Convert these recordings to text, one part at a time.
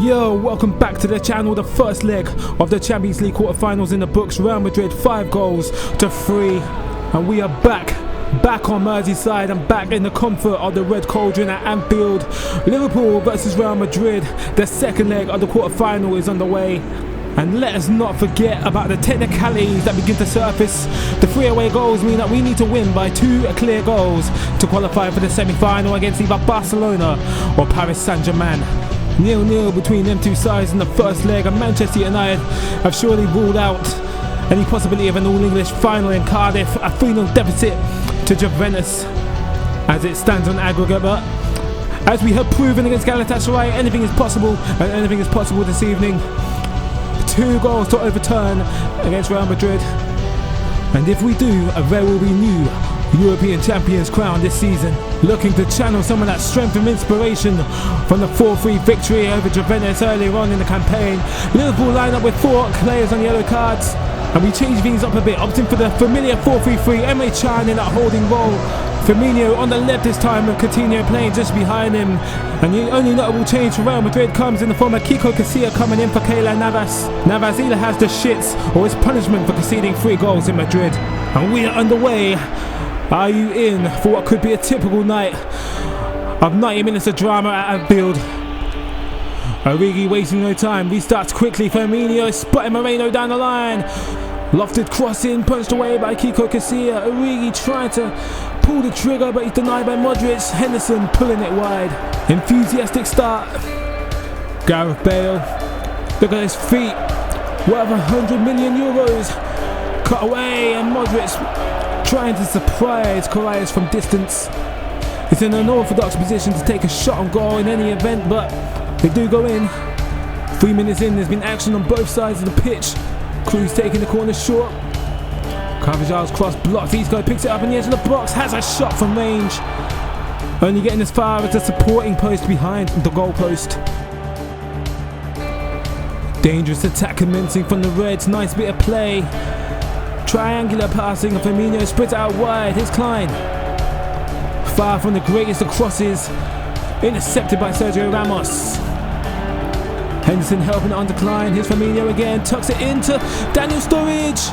Yo, welcome back to the channel. The first leg of the Champions League quarterfinals in the books. Real Madrid 5-3, and we are back on Merseyside and back in the comfort of the red cauldron at Anfield. Liverpool versus Real Madrid. The second leg of the quarterfinal is underway. And let us not forget about the technicalities that begin to surface. The 3 away goals mean that we need to win by 2 clear goals to qualify for the semi-final against either Barcelona or Paris Saint-Germain. 0-0 between them two sides in the first leg, and Manchester United have surely ruled out any possibility of an all-English final in Cardiff. A 3-0 deficit to Juventus as it stands on aggregate, but as we have proven against Galatasaray, anything is possible, and anything is possible this evening. 2 goals to overturn against Real Madrid, and if we do, there will be new European champions crowned this season. Looking to channel some of that strength and inspiration from the 4-3 victory over Juventus earlier on in the campaign. Liverpool line up with 4 players on yellow cards, and we change things up a bit, opting for the familiar 4-3-3. Emre Can in that holding role, Firmino on the left this time, and Coutinho playing just behind him. And the only notable change for Real Madrid comes in the form of Kiko Casilla coming in for Keylor Navas. Navas either has the shits or is punishment for conceding 3 goals in Madrid. And we are underway. Are you in for what could be a typical night of 90 minutes of drama at Anfield? Origi wasting no time, restarts quickly. Firmino spotting Moreno down the line. Lofted crossing, punched away by Kiko Casilla. Origi trying to pull the trigger, but he's denied by Modric. Henderson pulling it wide. Enthusiastic start. Gareth Bale, look at his feet, worth €100 million. Cut away, and Modric trying to surprise Karius from distance. It's in an unorthodox position to take a shot on goal in any event, but they do go in. 3 minutes in, there's been action on both sides of the pitch. Cruz taking the corner short. Carvajal's cross blocked. Isco picks it up on the edge of the box, has a shot from range. Only getting as far as the supporting post behind the goal post. Dangerous attack commencing from the Reds. Nice bit of play. Triangular passing of Firmino, split out wide. Here's Klein. Far from the greatest of crosses. Intercepted by Sergio Ramos. Henderson helping it on decline. Here's Firmino again. Tucks it into Daniel Sturridge.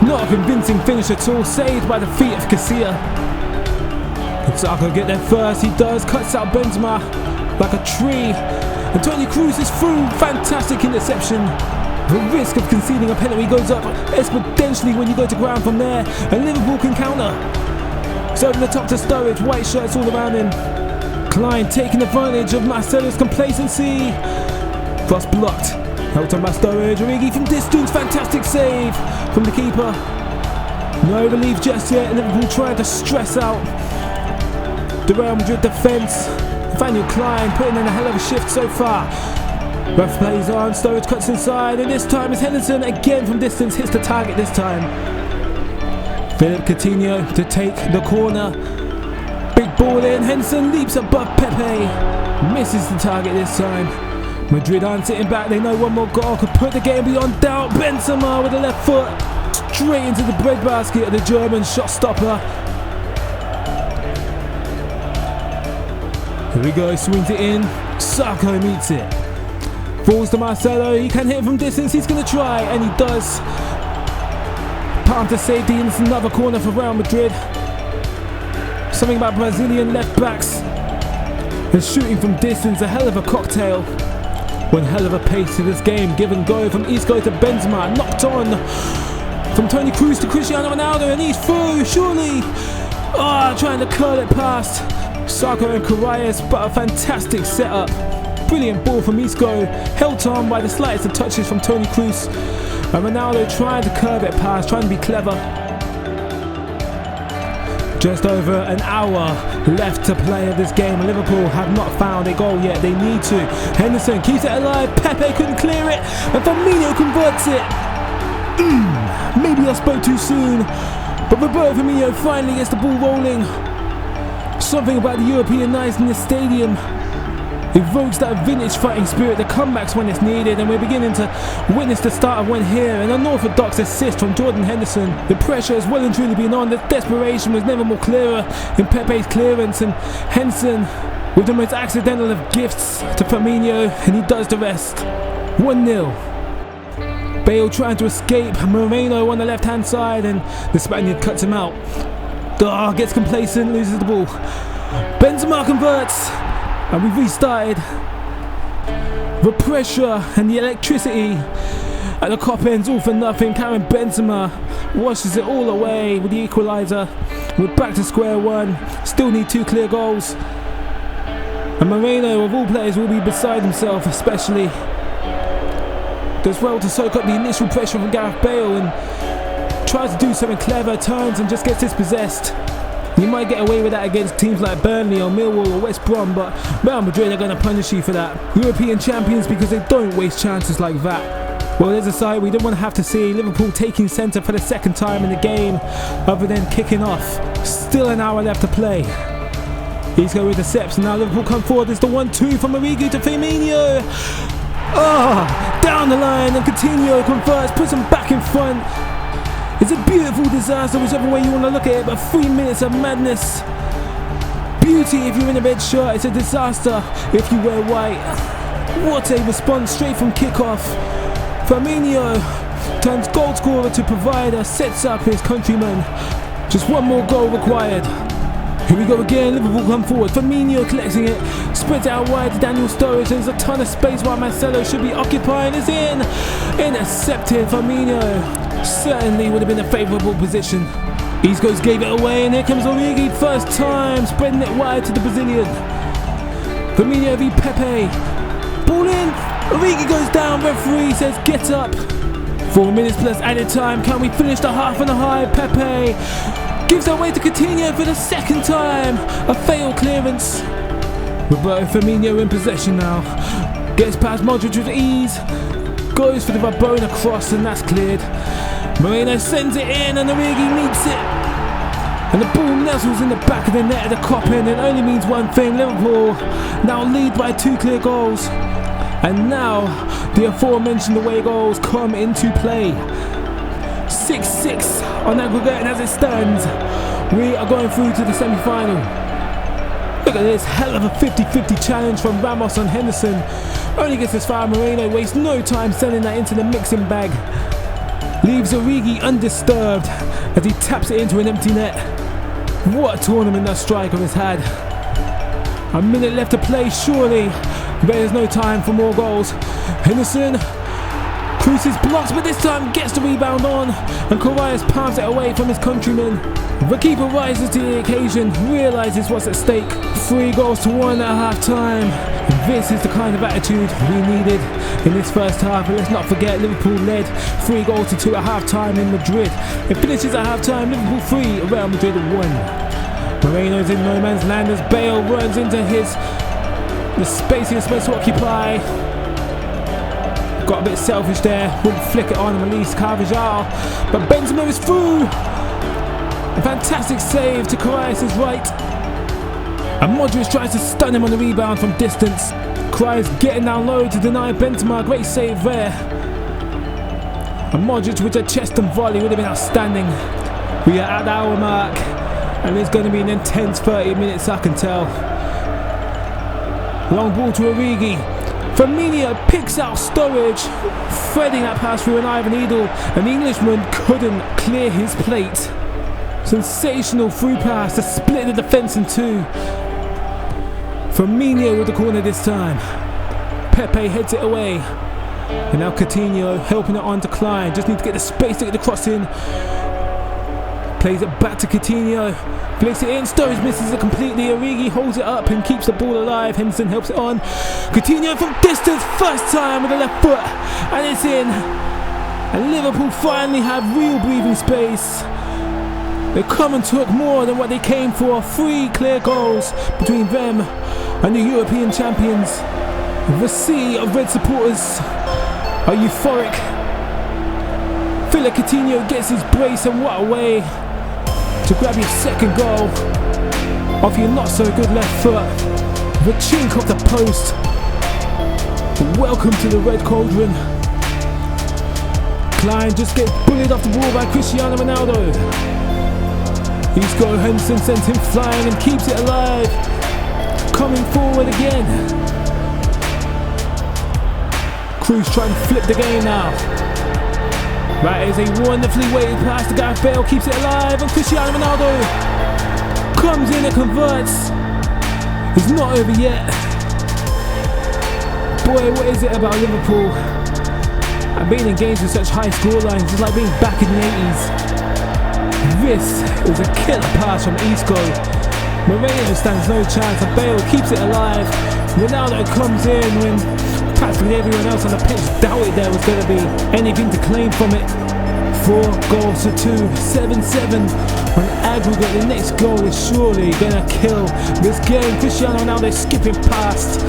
Not a convincing finish at all. Saved by the feet of Casilla. Can Saka get there first? He does. Cuts out Benzema like a tree. And Toni Kroos is through. Fantastic interception. The risk of conceding a penalty goes up exponentially when you go to ground from there, and Liverpool can counter. It's over the top to Sturridge, white shirts all around him. Klein taking advantage of Marcelo's complacency. Cross blocked, helped on by Sturridge. Origi from distance, fantastic save from the keeper. No relief just yet, and Liverpool trying to stress out the Real Madrid defence. Nathaniel Klein putting in a hell of a shift so far. Ref plays on, Sturridge cuts inside, and this time it's Henderson again from distance, hits the target this time. Philip Coutinho to take the corner. Big ball in, Henderson leaps above Pepe. Misses the target this time. Madrid aren't sitting back, they know one more goal could put the game beyond doubt. Benzema with the left foot, straight into the breadbasket of the German shot stopper. Here we go, swings it in, Saka meets it. Falls to Marcelo, he can hit it from distance, he's going to try, and he does. Palm to safety, and it's another corner for Real Madrid. Something about Brazilian left backs and shooting from distance, a hell of a cocktail. One hell of a pace to this game, give and go from Isco to Benzema, knocked on from Toni Kroos to Cristiano Ronaldo, and he's through, surely. Trying to curl it past Saka and Karius, but a fantastic setup. Brilliant ball from Isco, held on by the slightest of touches from Toni Kroos. And Ronaldo trying to curve it past, trying to be clever. Just over an hour left to play of this game. Liverpool have not found a goal yet, they need to. Henderson keeps it alive, Pepe couldn't clear it, and Firmino converts it. Maybe I spoke too soon, but Roberto Firmino finally gets the ball rolling. Something about the European nights in the stadium evokes that vintage fighting spirit, the comebacks when it's needed, and we're beginning to witness the start of one here. An unorthodox assist from Jordan Henderson. The pressure has well and truly been on. The desperation was never more clearer in Pepe's clearance, and Henderson with the most accidental of gifts to Firmino, and he does the rest. 1-0. Bale trying to escape, Moreno on the left hand side, and the Spaniard cuts him out. Gets complacent, loses the ball. Benzema converts, and we've restarted. The pressure and the electricity at the Kop ends all for nothing. Karim Benzema washes it all away with the equaliser. We're back to square one, still need 2 clear goals. And Moreno, of all players, will be beside himself, especially. Does well to soak up the initial pressure from Gareth Bale and tries to do something clever, turns and just gets dispossessed. You might get away with that against teams like Burnley or Millwall or West Brom, but Real Madrid are going to punish you for that. European champions because they don't waste chances like that. Well, there's a side we don't want to have to see. Liverpool taking centre for the 2nd time in the game, other than kicking off. Still an hour left to play. He's going with the steps, and now Liverpool come forward. It's the 1-2 from Origi to Firmino. Down the line, and Coutinho converts, puts him back in front. It's a beautiful disaster, whichever way you want to look at it, but 3 minutes of madness. Beauty if you're in a red shirt, it's a disaster if you wear white. What a response straight from kickoff. Firmino turns goal scorer to provider, sets up his countrymen. Just one more goal required. Here we go again, Liverpool come forward, Firmino collecting it, spreads it out wide to Daniel Sturridge, there's a ton of space while Marcelo should be occupying, it's in! Intercepted, Firmino certainly would have been a favourable position. Isco gave it away, and here comes Origi, first time, spreading it wide to the Brazilian. Firmino v Pepe, ball in, Origi goes down, referee says get up. 4 minutes plus added time, can we finish the half on a high? Pepe gives it away to Coutinho for the 2nd time. A failed clearance. Roberto Firmino in possession now. Gets past Modric with ease. Goes for the Rabona cross, and that's cleared. Moreno sends it in, and Origi meets it. And the ball nuzzles in the back of the net at the Kop end. It only means one thing. Liverpool now lead by 2 clear goals. And now the aforementioned away goals come into play. 6-6 on aggregate, and as it stands, we are going through to the semi-final. Look at this, hell of a 50-50 challenge from Ramos on Henderson. Only gets as far, Moreno wastes no time sending that into the mixing bag. Leaves Origi undisturbed as he taps it into an empty net. What a tournament that striker has had. A minute left to play, surely there's no time for more goals. Henderson Cruces blocks, but this time gets the rebound on, and Karius palms it away from his countryman. The keeper rises to the occasion, realises what's at stake. 3 goals to 1 at half time. This is the kind of attitude we needed in this first half. But let's not forget, Liverpool led 3 goals to 2 at half time in Madrid. It finishes at half time, Liverpool 3, Real Madrid 1. Moreno's in no man's land as Bale runs into the space he was supposed to occupy. Got a bit selfish there, wouldn't flick it on and release Carvajal, but Benzema is through. A fantastic save to Karius' right, and Modric tries to stun him on the rebound from distance. Karius getting down low to deny Benzema, great save there. And Modric with a chest and volley would have been outstanding. We are at the hour mark, and it's going to be an intense 30 minutes, I can tell. Long ball to Origi. Firmino picks out Sturridge, threading that pass through an Ivan Idol, and the Englishman couldn't clear his plate. Sensational through pass to split the defence in 2. Firmino with the corner this time. Pepe heads it away, and now Coutinho helping it on to Klein. Just need to get the space to get the cross in. Plays it back to Coutinho. Flicks it in, Sturridge misses it completely. Origi holds it up and keeps the ball alive. Henderson helps it on. Coutinho from distance, first time with the left foot, and it's in. And Liverpool finally have real breathing space. They come and took more than what they came for. 3 clear goals between them and the European champions. The sea of red supporters are euphoric. Feel like Coutinho gets his brace, and what a way to grab your second goal off your not so good left foot. The chink of the post. Welcome to the red cauldron. Klein just gets bullied off the ball by Cristiano Ronaldo. Henderson sends him flying and keeps it alive. Come coming forward again. Cruz trying to flip the game now. That is a wonderfully weighted pass to Gareth Bale, keeps it alive, and Cristiano Ronaldo comes in and converts. It's not over yet. Boy, what is it about Liverpool? And being in games with such high scorelines, it's like being back in the 80s. This is a killer pass from Isco. Moreno stands no chance, and Bale keeps it alive. Ronaldo comes in when practically everyone else on the pitch doubted there was going to be anything to claim from it. 4 goals to 2, 7-7 on aggregate. The next goal is surely going to kill this game. Cristiano Ronaldo skipping past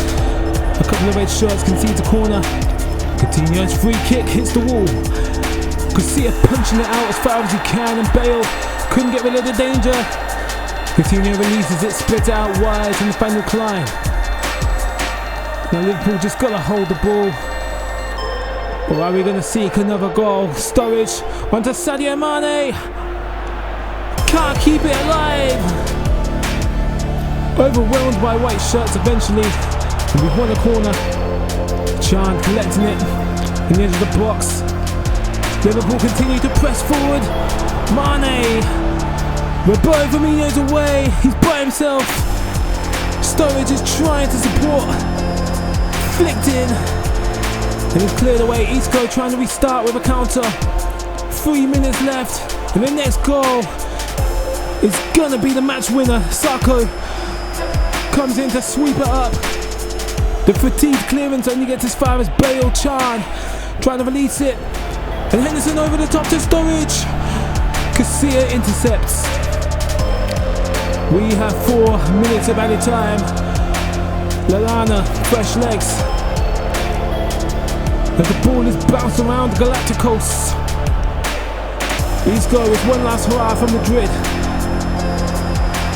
a couple of red shirts, concedes a corner. Coutinho's free kick hits the wall. Garcia punching it out as far as he can, and Bale couldn't get rid of the danger. Coutinho releases it, splits it out wide in the final climb. Now Liverpool just got to hold the ball. Or are we going to seek another goal? Sturridge onto Sadio Mane. Can't keep it alive. Overwhelmed by white shirts eventually. And we've won a corner. Chan collecting it in the edge of the box. Liverpool continue to press forward. Mane. Roberto Firmino's away. He's by himself. Sturridge is trying to support. Flicked in. And he's cleared away. Isco trying to restart with a counter. 3 minutes left. And the next goal is gonna be the match winner. Sarko comes in to sweep it up. The fatigued clearance only gets as far as Bale. Chan trying to release it. And Henderson over the top to Sturridge. Garcia intercepts. We have 4 minutes of added time. Lallana, fresh legs. As the ball is bounced around Galacticos. Isco is one last hurrah from Madrid.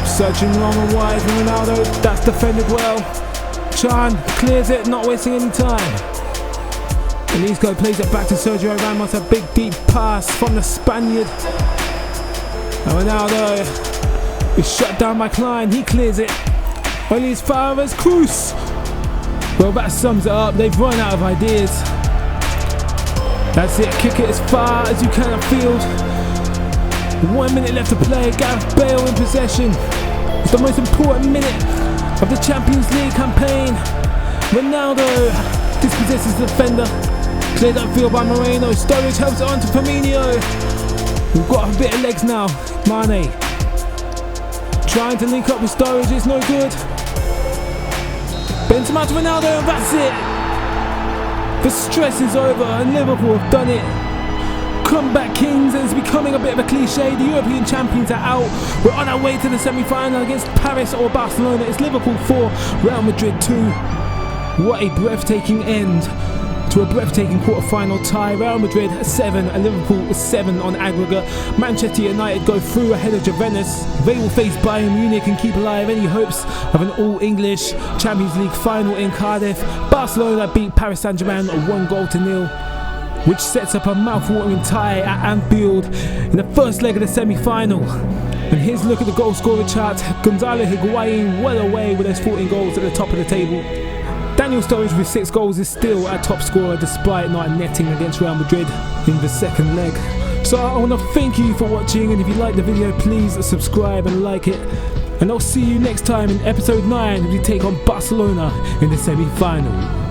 Searching long and wide for Ronaldo. That's defended well. Chan clears it, not wasting any time. And Isco plays it back to Sergio Ramos. A big deep pass from the Spaniard. And Ronaldo is shut down by Klein. He clears it. Only as far as Cruz. Well, that sums it up. They've run out of ideas. That's it. Kick it as far as you can upfield. 1 minute left to play. Gareth Bale in possession. It's the most important minute of the Champions League campaign. Ronaldo dispossesses the defender. Cleared upfield by Moreno. Sturridge helps it on to Firmino. We've got a bit of legs now. Mane trying to link up with Sturridge. It's no good. Benzema to Ronaldo, and that's it. The stress is over and Liverpool have done it. Comeback kings, and it's becoming a bit of a cliche. The European champions are out. We're on our way to the semi-final against Paris or Barcelona. It's Liverpool 4, Real Madrid 2. What a breathtaking end to a breathtaking quarter-final tie. Real Madrid 7 and Liverpool 7 on aggregate. Manchester United go through ahead of Juventus. They will face Bayern Munich and keep alive any hopes of an all-English Champions League final in Cardiff. Barcelona beat Paris Saint-Germain 1-0, which sets up a mouth-watering tie at Anfield in the first leg of the semi-final. And here's a look at the goal scorer chart. Gonzalo Higuain well away with those 14 goals at the top of the table. Daniel Sturridge with 6 goals is still our top scorer despite not netting against Real Madrid in the second leg. So I want to thank you for watching, and if you like the video, please subscribe and like it. And I'll see you next time in episode 9 as we take on Barcelona in the semi-final.